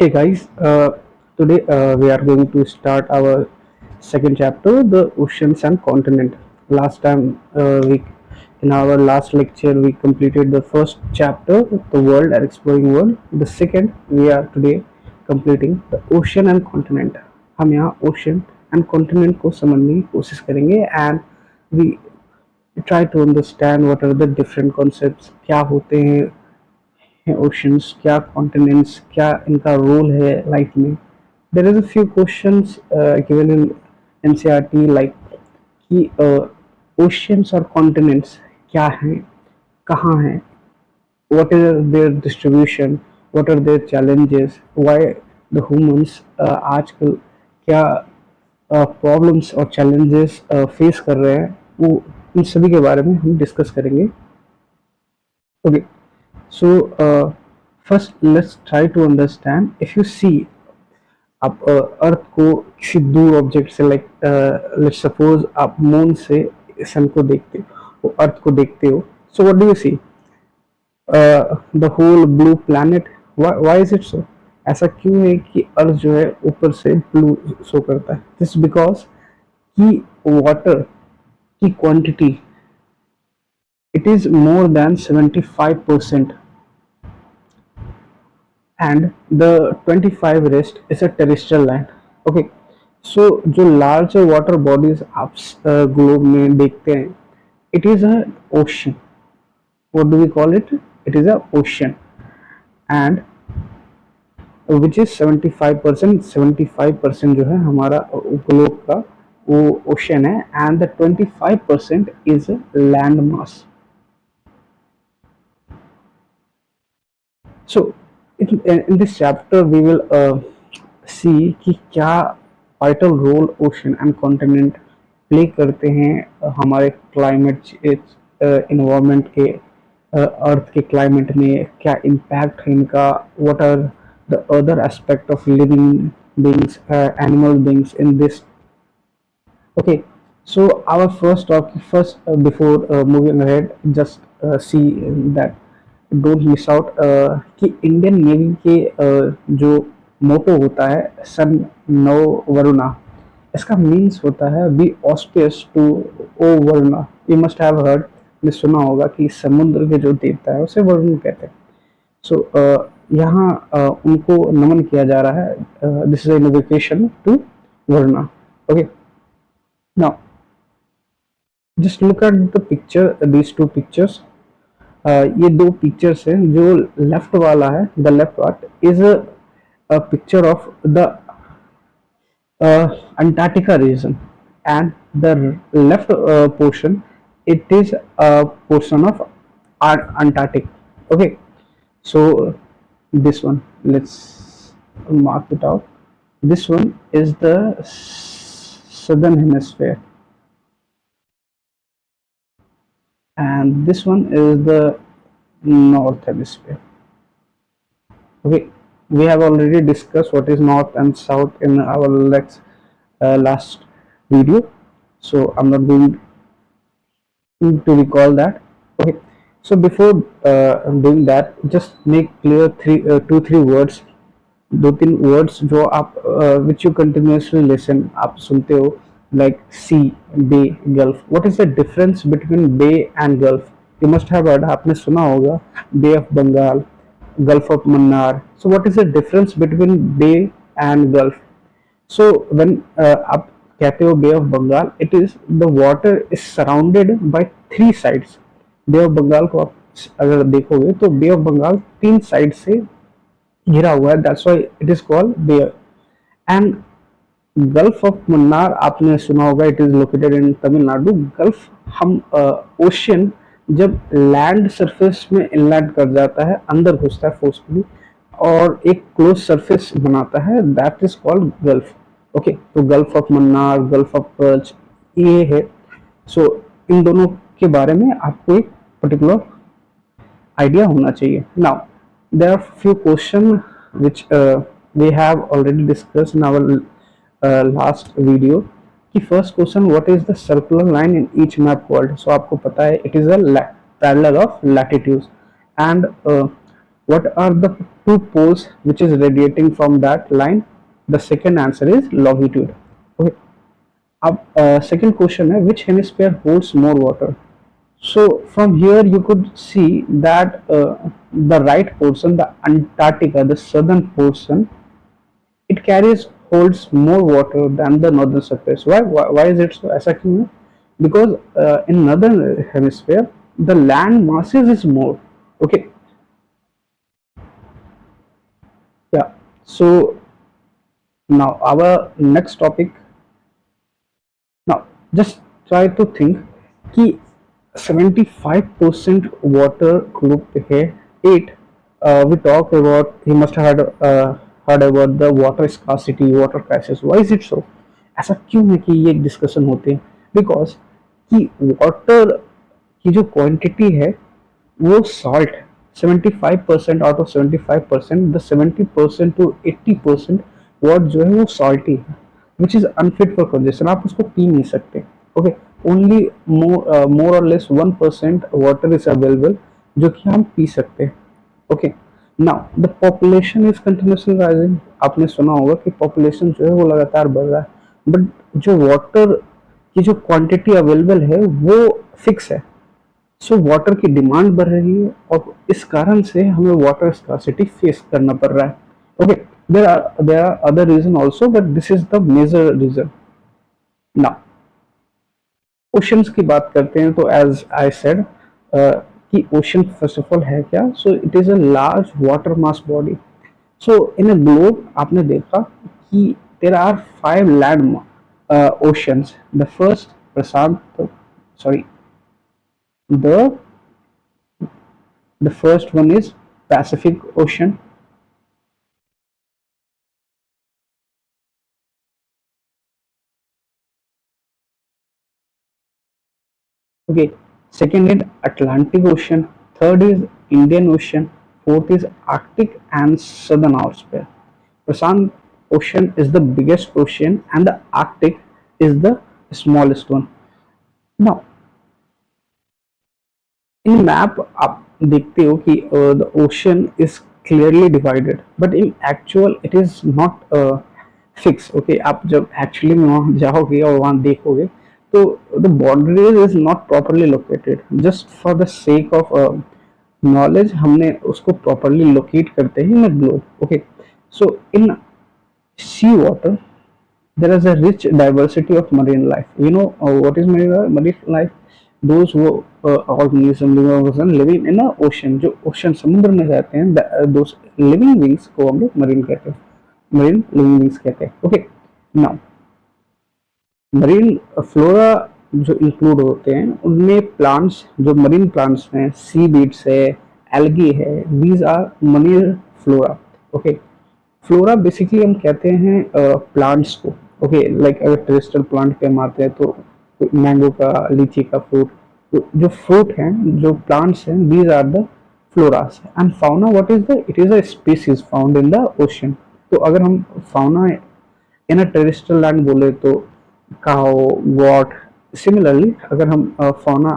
Hey guys, today we are going to start our second chapter, the oceans and continent. Last time, in our last lecture, we completed the first chapter, the world and exploring world. The second, we are today completing the ocean and continent. हम यहाँ ocean and continent को समझने की कोशिश करेंगे and we try to understand what are the different concepts, क्या होते हैं ओशंस, क्या कॉन्टिनेंट्स, क्या इनका रोल है लाइफ में. There is a few questions given in NCERT like कि ओशंस और कॉन्टिनेंट्स क्या हैं, कहाँ हैं, what is their distribution, what are their challenges, why the humans आजकल क्या प्रॉब्लम्स और चैलेंजेस फेस कर रहे हैं, वो इन सभी के बारे में हम डिस्कस करेंगे. Okay. So first let's try to understand. If you see आप अर्थ को किसी दूर ऑब्जेक्ट से लाइक लेट्स सपोज आप मून से सन को देखते हो, अर्थ को देखते हो, so what do you see? The whole blue planet. Why is it so? ऐसा क्यों है कि अर्थ जो है ऊपर से ब्लू शो करता है? दिस बिकॉज कि वाटर की quantity it is more than 75% and the 25 rest is a terrestrial land. Okay, so जो larger water bodies आप globe में देखते हैं, it is a ocean. What do we call it? It is a ocean, and which is 75%. 75% जो है हमारा globe का वो ocean है, and the 25% is land mass. So in this chapter we will see कि क्या vital role ocean and continent play करते हैं हमारे क्लाइमेट इन्वायरमेंट के, अर्थ के क्लाइमेट में क्या इम्पैक्ट है इनका, what are the other aspect of living beings, animal beings in this. Okay, so our first talk, first before moving ahead, just see that don't miss out कि Indian navy के जो मोटो होता है सन no Varuna, इसका means होता है be auspicious to O Varuna. You must have heard, ने सुना होगा कि समुद्र के जो देवता है उसे वरुण कहते हैं. सो यहाँ उनको नमन किया जा रहा है. This is an invocation to Varuna. Okay, now just look at the picture, these two pictures. ये दो पिक्चर्स हैं. जो लेफ्ट वाला है, the left part is a picture of the Antarctica region, and the left portion it is a portion of Antarctic. Okay, so this one, let's mark it out. This one is the southern hemisphere, and this one is the north hemisphere. Okay, we have already discussed what is north and south in our last video, so I'm not going to recall that. Okay, so before doing that, just make clear two three words, दो तीन words जो आप which you continuously listen, आप सुनते हो, like sea, bay, gulf. What is the difference between bay and gulf? You must have heard, आपने सुना होगा bay of Bengal, gulf of Mannar. So what is the difference between bay and gulf? So when आप कहते हो bay of Bengal, it is the water is surrounded by three sides. Bay of Bengal को आप अगर देखोगे तो बे ऑफ बंगाल तीन साइड से घिरा हुआ है. That's why it is called bay. And gulf of Mannar आपने सुना होगा, it is located in Tamil Nadu. Gulf हम ओशियन जब लैंड सरफेस में इनलैंड कर जाता है, अंदर घुसता है फोर्सफुली और एक क्लोज सरफेस बनाता है, that is called gulf. Okay, तो gulf of Mannar, gulf of Kutch, ये है. सो इन दोनों के बारे में आपको एक पर्टिकुलर आइडिया होना चाहिए. Now there are few questions which we have already discussed in our last video. कि first question, what is the circular line in each map called? So आपको पता है it is a parallel of latitudes, and What are the two poles which is radiating from that line? The second answer is longitude. Okay. अब second question है, which hemisphere holds more water? So from here you could see that the right portion, the Antarctica, the southern portion, it carries holds more water than the northern surface. Why is it so? ऐसा क्यों है? Because in northern hemisphere the land masses is more. Okay, yeah. So now our next topic. Now just try to think कि 75% water group है. 8 we talk about, he must have heard about the water scarcity, water crisis. Why is it so? ऐसा क्यों है कि ये discussion होते हैं? Because कि वाटर की जो क्वांटिटी है वो सॉल्ट 75% आउट ऑफ 75%, द 70% टू 80% वाट जो है वो सॉल्टी है, which is unfit for consumption. आप उसको पी नहीं सकते. ओके, ओनली मोर और लेस 1% वाटर इज अवेलेबल जो कि हम पी सकते हैं. Okay, now the population is continuously rising. आपने सुना होगा कि पॉपुलेशन जो है वो लगातार बढ़ रहा है, बट जो वाटर की जो क्वांटिटी अवेलेबल है वो फिक्स है. सो वाटर की डिमांड बढ़ रही है और इस कारण से हमें वाटर स्कार्सिटी फेस करना पड़ रहा है. Okay, there are other reason also, but this is the major reason. Now oceans की बात करते हैं तो एज आई सेड कि ओशन फर्स्ट ऑफ ऑल है क्या? So it is a large water mass body. So in a globe आपने देखा कि there are 5 land oceans. The first प्रशांत, sorry, the the first one is Pacific Ocean. Okay, second is Atlantic Ocean, third is Indian Ocean, fourth is Arctic and Southern Hemisphere. Prashant Ocean is the biggest ocean and the Arctic is the smallest one. Now, in map आप देखते हो कि the ocean is clearly divided, but in actual it is not fixed. Okay, आप जब actually में वहाँ जाओगे और वहाँ देखोगे तो the boundaries is not properly located. Just for the sake of knowledge हमने उसको properly locate करते हैं in a globe. Okay, so in sea water there is a rich diversity of marine life. You know what is marine life? Those who organism living organism living in a ocean, जो ocean समुद्र में रहते हैं, those living beings को हम लोग marine कहते हैं, marine living beings कहते हैं. Okay, now marine flora जो इंक्लूड होते हैं उनमें प्लांट्स, जो मरीन प्लांट्स हैं, सी बीड्स है, एल्गी है, these are marine flora. Okay, flora basically हम कहते हैं प्लांट्स को. ओके, लाइक अगर टेरेस्ट्रियल प्लांट पे हम आते हैं तो मैंगो का, लीची का फ्रूट, तो जो फ्रूट हैं, जो प्लांट्स हैं, these are the floras. And fauna what is the, it is a species found in the ocean. तो अगर हम fauna in a terrestrial land बोले तो काओ, गॉट. सिमिलरली अगर हम फाउना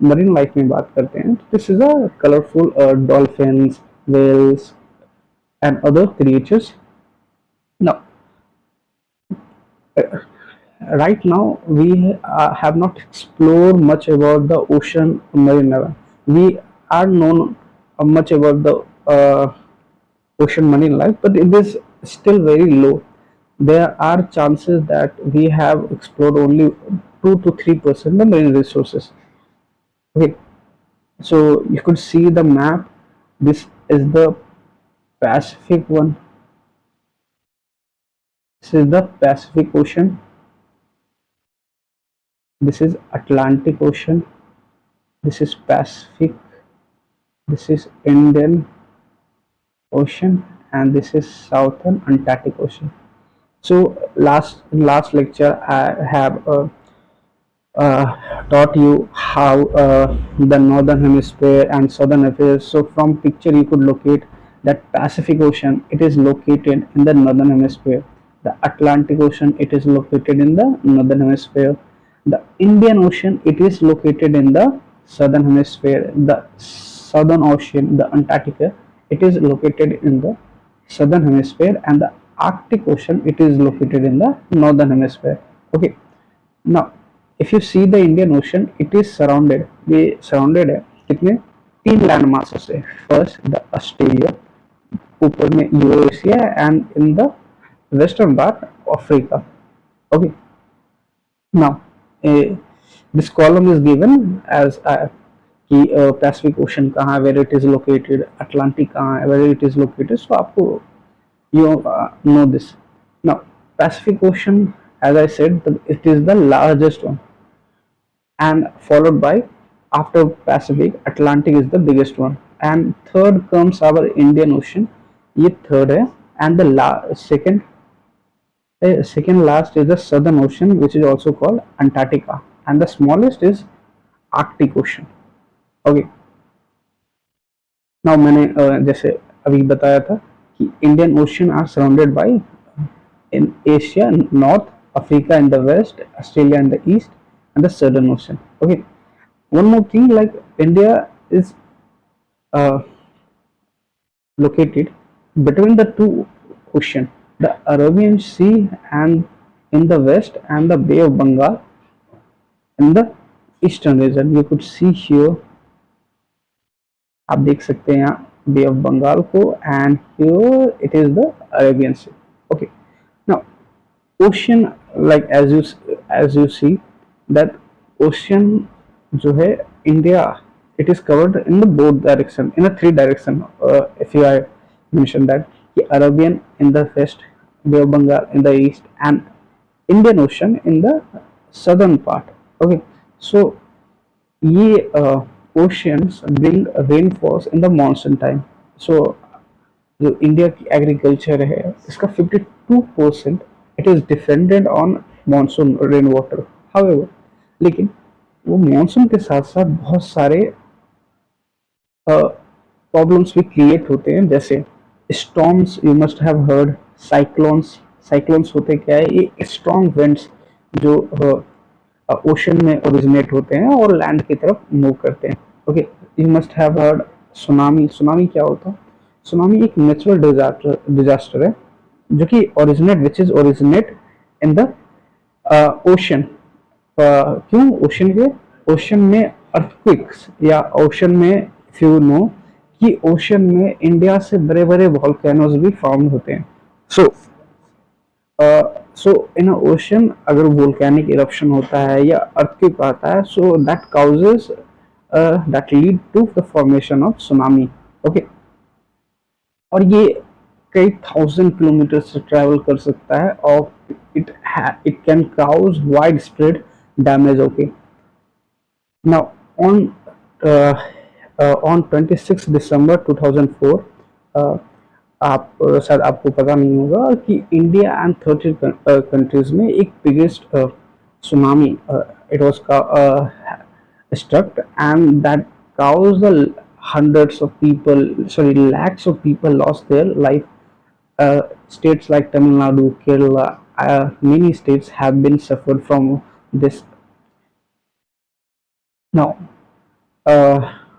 मरीन लाइफ में बात करते हैं, this is a colourful dolphins, whales and other creatures. Now, right now we have not explored much about the ocean marine life. We are known much about the ocean marine life, but it is still very low. There are chances that we have explored only 2 to 3% the marine resources. Okay, so you could see the map. This is the Pacific one. This is the Pacific Ocean. This is Atlantic Ocean. This is Pacific. This is Indian Ocean, and this is Southern Antarctic Ocean. So last lecture I have taught you how the northern hemisphere and southern hemisphere. So from picture you could locate that Pacific Ocean, it is located in the northern hemisphere. The Atlantic Ocean, it is located in the northern hemisphere. The Indian Ocean, it is located in the southern hemisphere. The Southern Ocean, the Antarctica, it is located in the southern hemisphere, and the Arctic Ocean, it is located in the northern hemisphere. Okay, now if you see the Indian Ocean, it is surrounded, ये surrounded है कितने, तीन land masses से. First the Australia, ऊपर में Eurasia, and in the western part Africa. Okay, now this column is given as कि Pacific ocean कहाँ है, where it is located, Atlantic कहाँ है, where it is located. So आपको you know this. Now, Pacific Ocean, as I said, it is the largest one, and followed by, after Pacific, Atlantic is the biggest one, and third comes our Indian Ocean. ये third है, and the second last is the Southern Ocean, which is also called Antarctica, and the smallest is Arctic Ocean. Okay. Now मैंने जैसे अभी बताया था कि Indian Ocean are surrounded by in Asia north, Africa in the west, Australia in the east, and the Southern Ocean. Okay. One more thing, like India is uh, located between the two oceans, the Arabian Sea and in the west, and the Bay of Bengal in the eastern region. You could see here, आप देख सकते हैं यहाँ बे of Bengal को, and here it is the Arabian sea. Okay, now ocean, like as you see that ocean जो है India, it is covered in the both direction, in a three direction. If you I mention that कि Arabian in the west, bay of Bengal in the east, and Indian ocean in the southern part. Okay, so ये oceans bring rainfalls in the monsoon time. So जो India की agriculture है इसका 52% it is dependent on monsoon rain water. However, लेकिन वो monsoon के साथ साथ बहुत सारे प्रॉब्लम्स भी क्रिएट होते हैं, जैसे storms. You must have heard cyclones. Cyclones होते क्या है, ये स्ट्रॉन्ग विंड्स जो ओशन में ओरिजिनेट होते हैं और लैंड की तरफ मूव करते हैं. Okay, you must have heard tsunami. Tsunami क्या होता है? सुनामी एक नेचुरल डिजास्टर है जो कि which is originate in the ocean. क्यों ओशन के? ओशन में अर्थक्वेक्स, या ओशन में, इफ यू नो कि ओशन में इंडिया से बड़े बड़े वॉल्केनोज भी फॉर्म होते हैं. सो इन ओशन अगर वोल्केनिक इरप्शन होता है या अर्थक्वेक आता है, so that causes that lead to the formation of tsunami. Okay, और ये कई 1000 किलोमीटर से ट्रैवल कर सकता है और it can cause wide spread damage. Okay, now on 26 December 2004, आप शायद आपको पता नहीं होगा कि इंडिया एंड 30 कंट्रीज में एक biggest tsunami it was struck, and that caused the hundreds of people, sorry, lakhs of people lost their life. States like Tamil Nadu, Kerala, many states have been suffered from this. Now,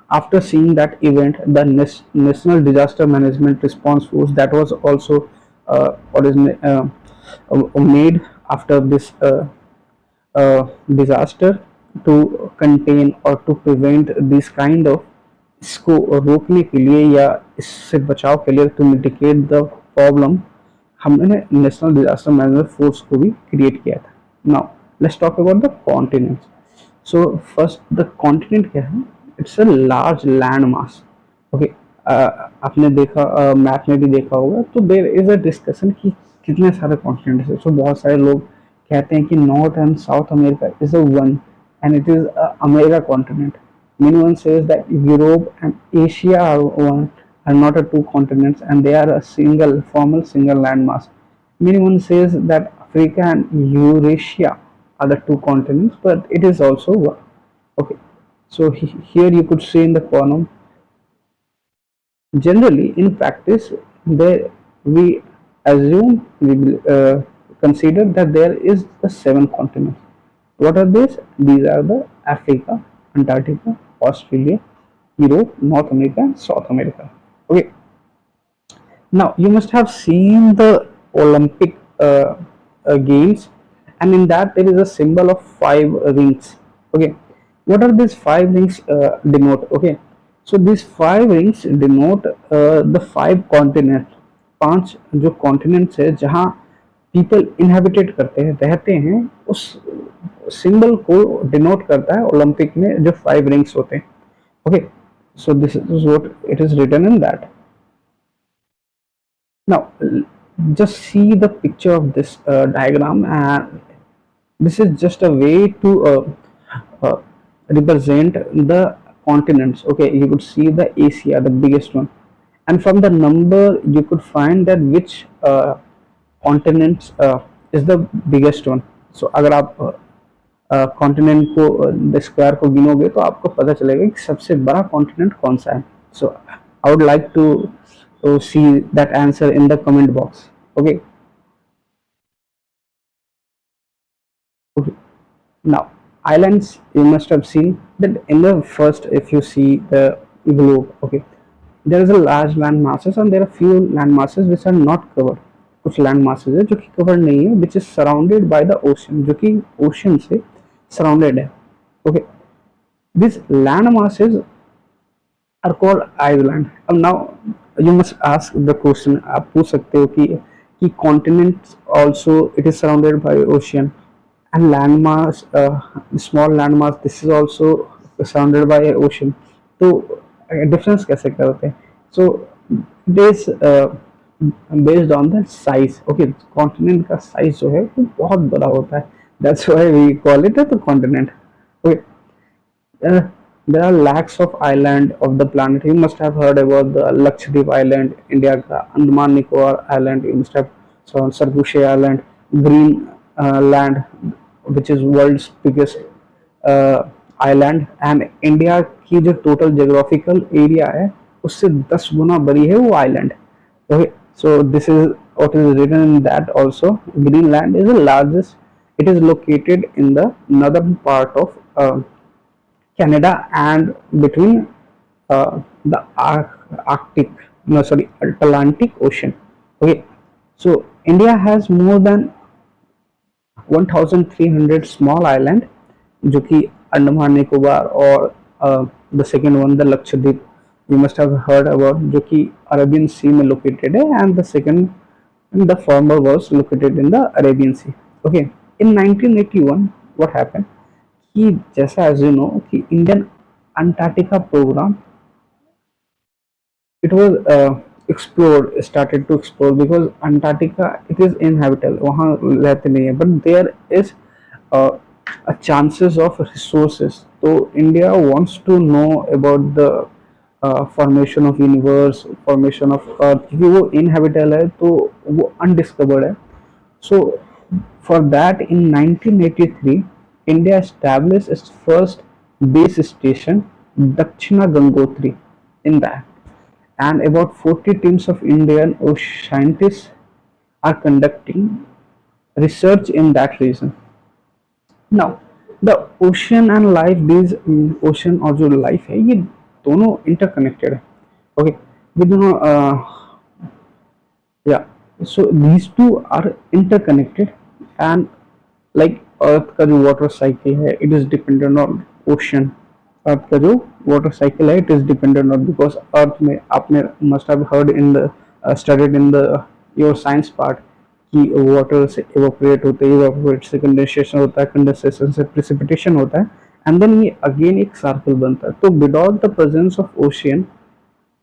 after seeing that event, the National Disaster Management Response Force, that was also made after this disaster to contain or to prevent this kind of, इसको रोकने के लिए या इससे बचाव के लिए, to mitigate the problem, हमने नेशनल डिजास्टर मैनेजमेंट फोर्स को भी क्रिएट किया था. Now let's talk about the continents. So first, the continent क्या है? It's a large land mass. Okay, आपने देखा मैप में भी देखा होगा, तो देयर इज अ डिस्कशन कि कितने सारे कॉन्टिनेंट्स है. सो बहुत सारे लोग कहते हैं कि north and south America is a one and it is a America continent. Anyone says that Europe and Asia are not a two continents, and they are a single landmass. Anyone says that Africa and Eurasia are the two continents, but it is also one. Okay, so here you could see in the column. Generally, in practice, we assume, we consider that there is the 7 continents. What are these? These are the Africa, Antarctica, Australia, Europe, North America, and South America. Okay. Now, you must have seen the Olympic games, and in that there is a symbol of five rings. Okay, what are these five rings denote? Okay, so these five rings denote the five continents, पांच जो continents है जहाँ people इनहेबिटेट करते हैं, रहते हैं, उस symbol को डिनोट करता है ओलंपिक में जो फाइव रिंग्स होते हैं. Okay, so this is what it is written in that. Now, just see the picture of this diagram, and this is just a way to uh, represent the continents. Okay, you could see the Asia, the biggest one, and from the number you could find that which continents is the biggest one. So अगर आप continent को square को गिनोगे तो आपको पता चलेगा कि सबसे बड़ा कॉन्टिनेंट कौन सा है. So I would like to see that answer in the comment box. Okay, now islands, you must have seen that in the first, if you see the globe, okay, there is a large land masses and there are few land masses which are not covered. कुछ land masses है जो कि cover नहीं है, which is surrounded by the ocean, जो कि ocean से surrounded है. Okay, this land masses are called island. अब now you must ask the question, आप पूछ सकते हो कि continents also it is surrounded by ocean, and landmass, small landmass, this is also surrounded by ocean. तो difference कैसे करते हैं? So it is based on the size. Okay, continent का साइज जो है वो बहुत बड़ा होता है, that's why we call it the continent. Okay, there are lakhs of island of the planet. You must have heard about the Lakshadweep Island, India का Andaman Nicobar Island. You must have so Sarguche Island, Green land, which is world's biggest island. And India की जो total geographical area है उससे 10 गुना बड़ी है वो island. Okay, so this is what is written in that also. Greenland is the largest. It is located in the northern part of Canada and between the Arctic, no sorry, Atlantic Ocean. Okay, so India has more than 1300 small island, जो कि अंडमान निकोबार और the second one the Lakshadweep, you must have heard about, जो कि Arabian सी में located है, and the second the former was located in the Arabian Sea. Okay, in 1981 what happened कि जैसा as you know कि Indian Antarctica programme it was explored, started to explore, because Antarctica it is inhabitable, वहाँ रहते नहीं है, but there is uh, a chances of resources. So India wants to know about the formation of universe, formation of earth, क्योंकि वो inhabitable है तो वो undiscovered है. So for that in 1983 India establish its first base station Dakshin Gangotri in that, and about 40 teams of Indian scientists are conducting research in that region. Now, the ocean and life, these ocean और जो life है ये दोनों interconnected है. Okay, we दोनों या so these two are interconnected. And like earth का जो वाटर साइकिल है it is dependent on ocean. Earth का जो वाटर साइकिल है it is dependent on, because earth में आपने must have heard in the studied in the your science part कि water से इवेपोरेट होते हैं, इवेपोरेट से कंडेंसेशन होता है, कंडेंसेशन से प्रेसिपिटेशन होता है, एंड देन ये अगेन एक सर्कल बनता है. तो without the presence of ocean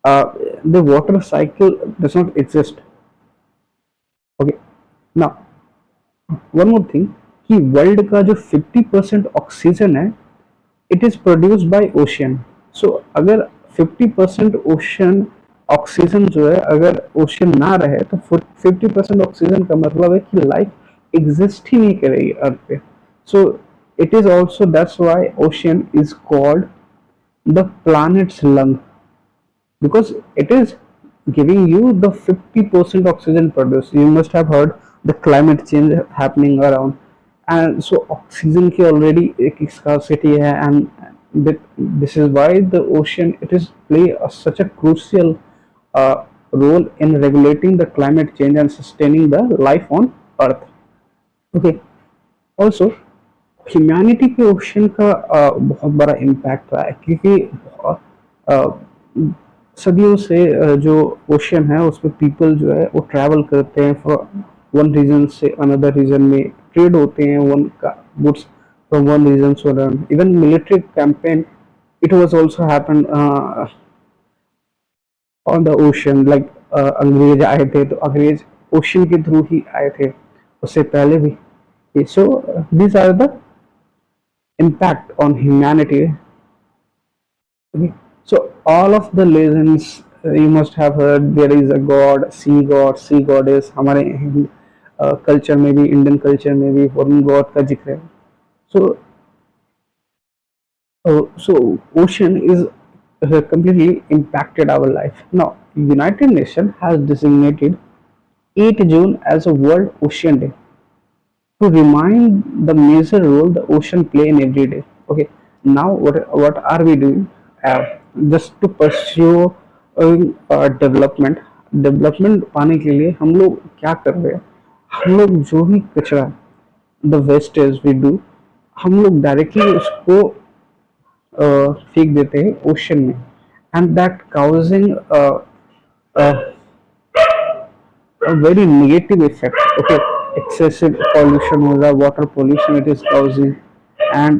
the water cycle does not exist. Okay, now one more thing कि वर्ल्ड का जो 50% ऑक्सीजन है it is produced by ocean. So अगर 50% ओशन ऑक्सीजन जो है, अगर ओशन ना रहे तो 50% ऑक्सीजन का मतलब है कि लाइफ एग्जिस्ट ही नहीं करेगी अर्थ पे. सो it is also, that's why ocean is called the planet's lung, because it is giving you the 50% oxygen produced. You must have heard the climate change happening around, and so oxygen की already एक scarcity है, and this is why the ocean it is play such a crucial role in regulating the climate change and sustaining the life on earth. Okay, also humanity पे ocean का बहुत बड़ा impact रहा है, क्योंकि सदियों से जो ओशन है उसमें पीपल जो है वो ट्रैवल करते हैं फॉर वन रीजन से अनदर रीजन में, ट्रेड होते हैं वन का goods from one region to another, even military campaign it was also happen on the ocean, like अंग्रेज आए थे तो अंग्रेज ओशन के थ्रू ही आए थे, उससे पहले भी। So these are the impact on humanity. Okay. So all of the legends you must have heard there is a god, sea goddess. हमारे कल्चर में भी, इंडियन कल्चर में भी वरुण गॉड का जिक्र है. So so ocean is completely impacted our life. Now United Nations has designated 8 June as a World Ocean Day to remind the major role the ocean play in every day. Okay, now what are we doing? Just to pursue development पाने के लिए हम लोग क्या कर रहे हैं, हम लोग जो भी कचरा द वेस्टेज वी डू, हम लोग डायरेक्टली उसको फेंक देते हैं ओशन में, and that causing a very negative effect. Okay, excessive pollution होगा, water pollution it is causing, and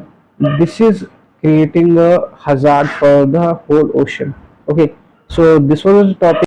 this is creating a hazard for the whole ocean. Okay, so this was the topic.